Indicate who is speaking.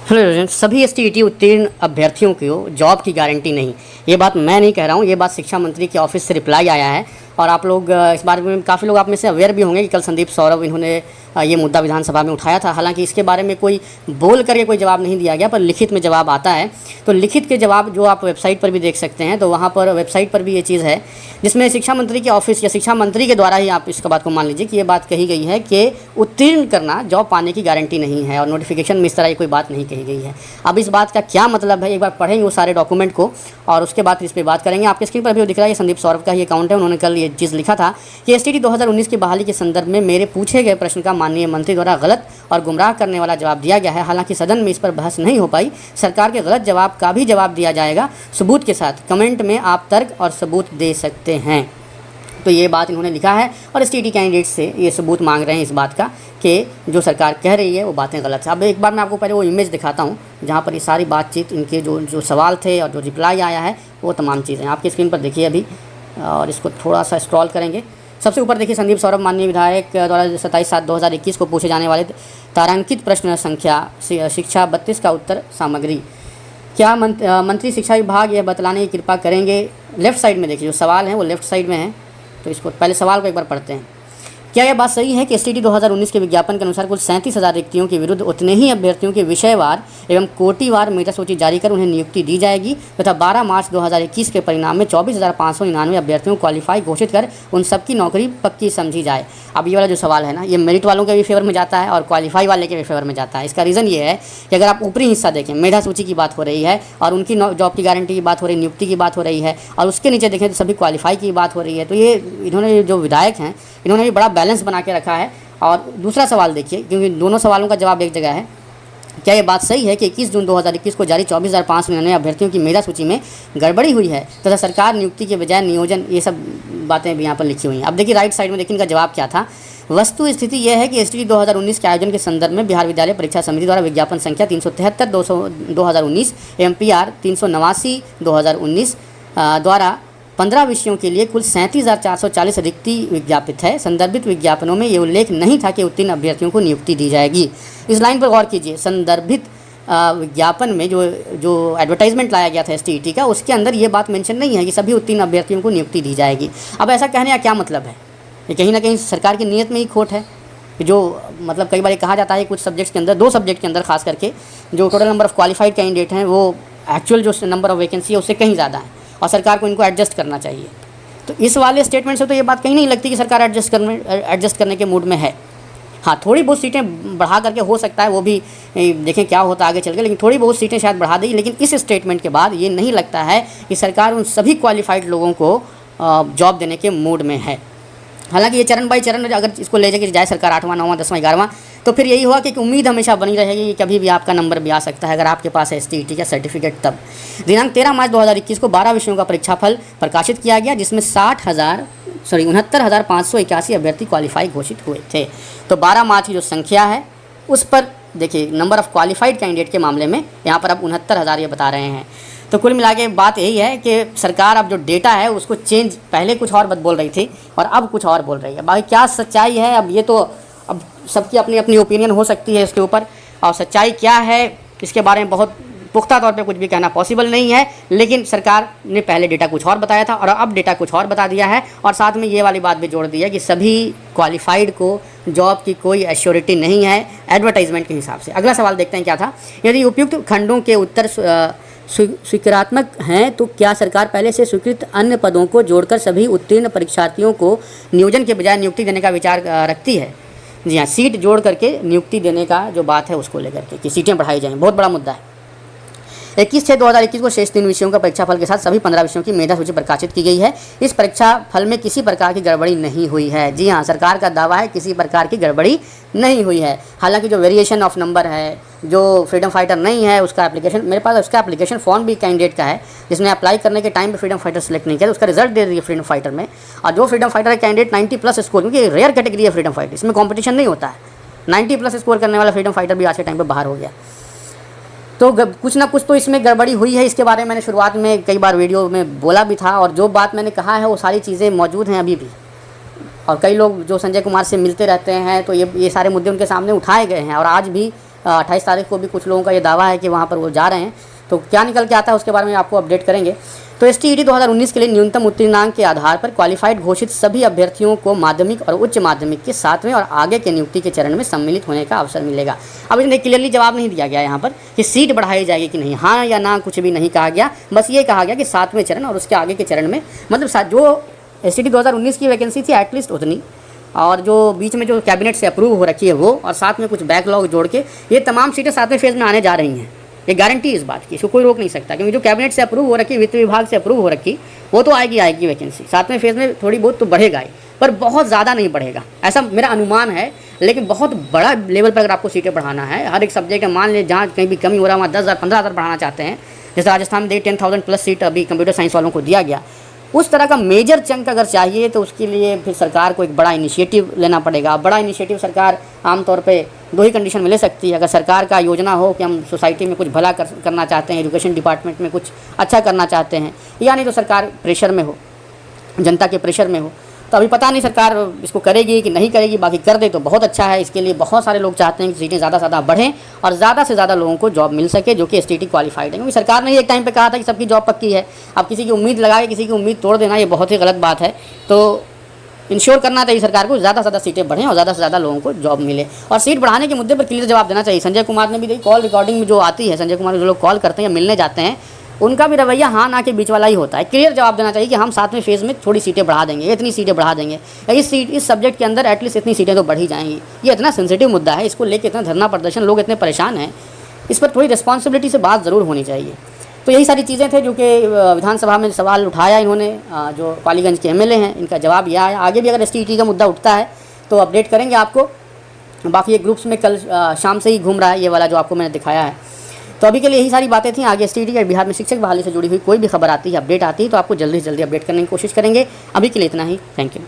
Speaker 1: Hello students, सभी STET उत्तीर्ण अभ्यर्थियों को जॉब की गारंटी नहीं। ये बात मैं नहीं कह रहा हूँ, ये बात शिक्षा मंत्री के ऑफिस से रिप्लाई आया है। और आप लोग इस बारे में काफ़ी लोग आप में से अवेयर भी होंगे कि कल संदीप सौरभ इन्होंने ये मुद्दा विधानसभा में उठाया था। हालांकि इसके बारे में कोई बोल करके कोई जवाब नहीं दिया गया, पर लिखित में जवाब आता है। तो लिखित के जवाब जो आप वेबसाइट पर भी देख सकते हैं, तो वहाँ पर वेबसाइट पर भी ये चीज़ है जिसमें शिक्षा मंत्री के ऑफिस या शिक्षा मंत्री के द्वारा ही आप इसका बात को मान लीजिए कि ये बात कही गई है कि उत्तीर्ण करना जॉब पाने की गारंटी नहीं है, और नोटिफिकेशन में इस तरह की कोई बात नहीं कही गई है। अब इस बात का क्या मतलब है, एक बार पढ़ेंगे वो सारे डॉक्यूमेंट को और उसके बाद इस पर बात करेंगे। आपके स्क्रीन पर भी दिख रहा है, संदीप सौरभ का ही अकाउंट है। उन्होंने कल ये चीज़ लिखा था कि एसटीईटी 2019 की बहाली के संदर्भ में मेरे पूछे गए प्रश्न का माननीय मंत्री द्वारा गलत और गुमराह करने वाला जवाब दिया गया है। हालांकि सदन में इस पर बहस नहीं हो पाई। सरकार के गलत जवाब का भी जवाब दिया जाएगा सबूत के साथ। कमेंट में आप तर्क और सबूत दे सकते हैं। तो ये बात इन्होंने लिखा है और एसटीईटी कैंडिडेट से ये सबूत मांग रहे हैं इस बात का कि जो सरकार कह रही है वो बातें गलत है। अब एक बार मैं आपको पहले वो इमेज दिखाता हूँ जहाँ पर ये सारी बातचीत, इनके जो सवाल थे और जो रिप्लाई आया है वो तमाम चीज़ें आपकी स्क्रीन पर देखिए अभी, और इसको थोड़ा सा स्क्रॉल करेंगे। सबसे ऊपर देखिए, संदीप सौरभ माननीय विधायक द्वारा 27/7/2021 को पूछे जाने वाले तारांकित प्रश्न संख्या शिक्षा 32 का उत्तर सामग्री। क्या मंत्री शिक्षा विभाग यह बतलाने की कृपा करेंगे। लेफ़्ट साइड में देखिए जो सवाल हैं वो लेफ़्ट साइड में है, तो इसको पहले सवाल को एक बार पढ़ते हैं। क्या यह बात सही है कि एसटीईटी 2019 के विज्ञापन के अनुसार कुल 37,000 रिक्तियों के विरुद्ध उतने ही अभ्यर्थियों के विषयवार एवं कोटिवार मेधा सूची जारी कर उन्हें नियुक्ति दी जाएगी तथा 12 मार्च 2021 के परिणाम में 24,599 अभ्यर्थियों को क्वालिफाई घोषित कर उन सबकी नौकरी पक्की समझी जाए। अब ये वाला जो सवाल है ना, ये मेरिट वालों के भी फेवर में जाता है और क्वालिफाई वाले के भी फेवर में जाता है। इसका रीज़न ये है कि अगर आप ऊपरी हिस्सा देखें, मेधा सूची की बात हो रही है और उनकी जॉब की गारंटी की बात हो रही है, नियुक्ति की बात हो रही है, और उसके नीचे देखें तो सभी क्वालिफाई की बात हो रही है। तो ये इन्होंने जो विधायक हैं इन्होंने भी बड़ा बैलेंस बना के रखा है। और दूसरा सवाल देखिए, क्योंकि दोनों सवालों का जवाब एक जगह है। क्या ये बात सही है कि 21 जून 2021 को जारी 24,599 अभ्यर्थियों की मेधा सूची में गड़बड़ी हुई है तथा सरकार नियुक्ति के बजाय नियोजन, ये सब बातें भी यहाँ पर लिखी हुई हैं। अब देखिए राइट साइड में देखिए इनका जवाब क्या था। वस्तु स्थिति यह है कि एसटीईटी 2019 के आयोजन के संदर्भ में बिहार विद्यालय परीक्षा समिति द्वारा विज्ञापन संख्या 373/2019 एवं PR 389/2019 द्वारा 15 विषयों के लिए कुल 37,440 रिक्ति विज्ञापित है। संदर्भित विज्ञापनों में ये उल्लेख नहीं था कि उत्तीर्ण अभ्यर्थियों को नियुक्ति दी जाएगी। इस लाइन पर गौर कीजिए। संदर्भित विज्ञापन में जो एडवर्टाइजमेंट लाया गया था एसटीईटी का, उसके अंदर ये बात मेंशन नहीं है कि सभी उत्तीर्ण अभ्यर्थियों को नियुक्ति दी जाएगी। अब ऐसा कहने का क्या मतलब है? ये कहीं ना कहीं सरकार की नीयत में ही खोट है। जो मतलब कई बार कहा जाता है कुछ सब्जेक्ट्स के अंदर, 2 सब्जेक्ट के अंदर खास करके जो total number of qualified candidate हैं वो एक्चुअल जो नंबर ऑफ़ वैकेंसी है उससे कहीं ज़्यादा है और सरकार को इनको एडजस्ट करना चाहिए। तो इस वाले स्टेटमेंट से तो ये बात कहीं नहीं लगती कि सरकार एडजस्ट करने के मूड में है। हाँ, थोड़ी बहुत सीटें बढ़ा करके हो सकता है, वो भी देखें क्या होता है आगे चल के, लेकिन थोड़ी बहुत सीटें शायद बढ़ा देगी। लेकिन इस स्टेटमेंट के बाद ये नहीं लगता है कि सरकार उन सभी क्वालिफाइड लोगों को जॉब देने के मूड में है। हालांकि ये चरण बाई चरण अगर इसको ले जाके जाए सरकार 8वां 9वां 10वां 11वां, तो फिर यही हुआ कि उम्मीद हमेशा बनी रहेगी कि कभी भी आपका नंबर भी आ सकता है अगर आपके पास है एसटीईटी का सर्टिफिकेट। तब दिनांक 13 मार्च 2021 को 12 विषयों का परीक्षाफल प्रकाशित किया गया, जिसमें 69,581 अभ्यर्थी क्वालिफाई घोषित हुए थे। तो 12 मार्च की जो संख्या है उस पर देखिए नंबर ऑफ़ क्वालिफाइड कैंडिडेट के मामले में यहाँ पर अब 69,000 ये बता रहे हैं। तो कुल मिला के बात यही है कि सरकार अब जो डेटा है उसको चेंज, पहले कुछ और बोल रही थी और अब कुछ और बोल रही है। बाकी क्या सच्चाई है अब ये तो अब सबकी अपनी अपनी ओपिनियन हो सकती है इसके ऊपर, और सच्चाई क्या है इसके बारे में बहुत पुख्ता तौर पे कुछ भी कहना पॉसिबल नहीं है। लेकिन सरकार ने पहले डेटा कुछ और बताया था और अब डेटा कुछ और बता दिया है, और साथ में ये वाली बात भी जोड़ दी है कि सभी क्वालिफाइड को जॉब की कोई एश्योरिटी नहीं है एडवर्टाइजमेंट के हिसाब से। अगला सवाल देखते हैं क्या था। यदि उपयुक्त खंडों के उत्तर स्वीकारात्मक हैं तो क्या सरकार पहले से स्वीकृत अन्य पदों को जोड़कर सभी उत्तीर्ण परीक्षार्थियों को नियोजन के बजाय नियुक्ति देने का विचार रखती है? जी हाँ, सीट जोड़ करके नियुक्ति देने का जो बात है उसको लेकर के कि सीटें बढ़ाई जाएँ, बहुत बड़ा मुद्दा है। 21/6/2021 को शेष 3 विषयों का परीक्षाफल के साथ सभी 15 विषयों की मेधा सूची प्रकाशित की गई है। इस परीक्षा फल में किसी प्रकार की गड़बड़ी नहीं हुई है। जी हाँ, सरकार का दावा है किसी प्रकार की गड़बड़ी नहीं हुई है। हालांकि जो वेरिएशन ऑफ नंबर है, जो फ्रीडम फाइटर नहीं है उसका एप्लीकेशन मेरे पास, उसका एप्लीकेशन फॉर्म भी कैंडिडेट का है जिसने अप्लाई करने के टाइम पे फ्रीडम फाइटर सेलेक्ट नहीं किया, तो उसका रिजल्ट दे रही है फ्रीडम फाइटर में। और जो फ्रीडम फाइटर कैंडिडेट 90+ स्कोर, क्योंकि रेयर कैटेगरी है फ्रीडम फाइटर, इसमें कॉम्पिटिशन नहीं होता है, 90+ स्कोर करने वाला फ्रीडम फाइटर भी आज के टाइम पर बाहर हो गया। तो कुछ ना कुछ तो इसमें गड़बड़ी हुई है। इसके बारे में मैंने शुरुआत में कई बार वीडियो में बोला भी था, और जो बात मैंने कहा है वो सारी चीज़ें मौजूद हैं अभी भी। और कई लोग जो संजय कुमार से मिलते रहते हैं, तो ये सारे मुद्दे उनके सामने उठाए गए हैं। और आज भी 28 तारीख को भी कुछ लोगों का ये दावा है कि वहाँ पर वो जा रहे हैं। तो क्या निकल के आता है उसके बारे में आपको अपडेट करेंगे। तो STET 2019 के लिए न्यूनतम उत्तीर्णांक के आधार पर क्वालिफाइड घोषित सभी अभ्यर्थियों को माध्यमिक और उच्च माध्यमिक के 7वें और आगे के नियुक्ति के चरण में सम्मिलित होने का अवसर मिलेगा। अब इसमें क्लियरली जवाब नहीं दिया गया यहाँ पर कि सीट बढ़ाई जाएगी कि नहीं, हाँ या ना कुछ भी नहीं कहा गया। बस ये कहा गया कि 7वें चरण और उसके आगे के चरण में, मतलब जो STET 2019 की वैकेंसी थी एटलीस्ट उतनी, और जो बीच में जो कैबिनेट से अप्रूव हो रखी है वो, और साथ में कुछ बैकलॉग जोड़ के ये तमाम सीटें 7वें फेज़ में आने जा रही हैं। ये गारंटी इस बात की, इसको कोई रोक नहीं सकता, क्योंकि जो कैबिनेट से अप्रूव हो रखी, वित्त विभाग से अप्रूव हो रखी, वो तो आएगी वैकेंसी 7वें फेज़ में। थोड़ी बहुत तो बढ़ेगा ही, पर बहुत ज़्यादा नहीं बढ़ेगा, ऐसा मेरा अनुमान है। लेकिन बहुत बड़ा लेवल पर अगर आपको सीटें बढ़ाना है हर एक सब्जेक्ट में, मान लीजिए जहाँ कहीं भी कमी हो रहा है वहाँ 10,000 15,000 बढ़ाना चाहते हैं, जैसे राजस्थान में 10,000 प्लस सीट अभी कंप्यूटर साइंस वालों को दिया गया, उस तरह का मेजर चंक अगर चाहिए तो उसके लिए फिर सरकार को एक बड़ा इनिशिएटिव लेना पड़ेगा। बड़ा इनिशिएटिव सरकार आमतौर पे 2 ही कंडीशन में ले सकती है। अगर सरकार का योजना हो कि हम सोसाइटी में कुछ भला करना चाहते हैं, एजुकेशन डिपार्टमेंट में कुछ अच्छा करना चाहते हैं, या नहीं तो सरकार प्रेशर में हो, जनता के प्रेशर में हो। तो अभी पता नहीं सरकार इसको करेगी कि नहीं करेगी, बाकी कर दे तो बहुत अच्छा है। इसके लिए बहुत सारे लोग चाहते हैं कि सीटें ज़्यादा से ज़्यादा बढ़ें और ज़्यादा से ज़्यादा लोगों को जॉब मिल सके जो कि STET क्वालिफाइड है। क्योंकि सरकार ने एक टाइम पे कहा था कि सबकी जॉब पक्की है। अब किसी की उम्मीद लगाए किसी की उम्मीद तोड़ देना, ये बहुत ही गलत बात है। तो इंश्योर करना चाहिए सरकार को ज़्यादा से ज़्यादा सीटें बढ़ें और ज़्यादा से ज़्यादा लोगों को जॉब मिले। और सीट बढ़ाने के मुद्दे पर क्लियर जवाब देना चाहिए। संजय कुमार ने भी देखी कॉल रिकॉर्डिंग में जो आती है, संजय कुमार जो लोग कॉल करते हैं या मिलने जाते हैं, उनका भी रवैया हाँ ना के बीच वाला ही होता है। क्लियर जवाब देना चाहिए कि हम 7वें फेज़ में थोड़ी सीटें बढ़ा देंगे, इतनी सीटें बढ़ा देंगे, इस सब्जेक्ट के अंदर एटलीस्ट इतनी सीटें तो बढ़ी जाएंगी। ये इतना सेंसिटिव मुद्दा है, इसको लेकर इतना धरना प्रदर्शन, लोग इतने परेशान हैं, इस पर थोड़ी रिस्पॉन्सिबिलिटी से बात ज़रूर होनी चाहिए। तो यही सारी चीज़ें थे जो कि विधानसभा में सवाल उठाया इन्होंने, जो पालीगंज के MLA हैं, इनका जवाब यह आया। आगे भी अगर STET का मुद्दा उठता है तो अपडेट करेंगे आपको। बाकी ये ग्रुप्स में कल शाम से ही घूम रहा है ये वाला जो आपको मैंने दिखाया है। तो अभी के लिए यही सारी बातें थी। आगे STET या बिहार में शिक्षक बहाली से जुड़ी हुई कोई भी खबर आती है, अपडेट आती है, तो आपको जल्दी से जल्दी अपडेट करने की कोशिश करेंगे। अभी के लिए इतना ही, थैंक यू।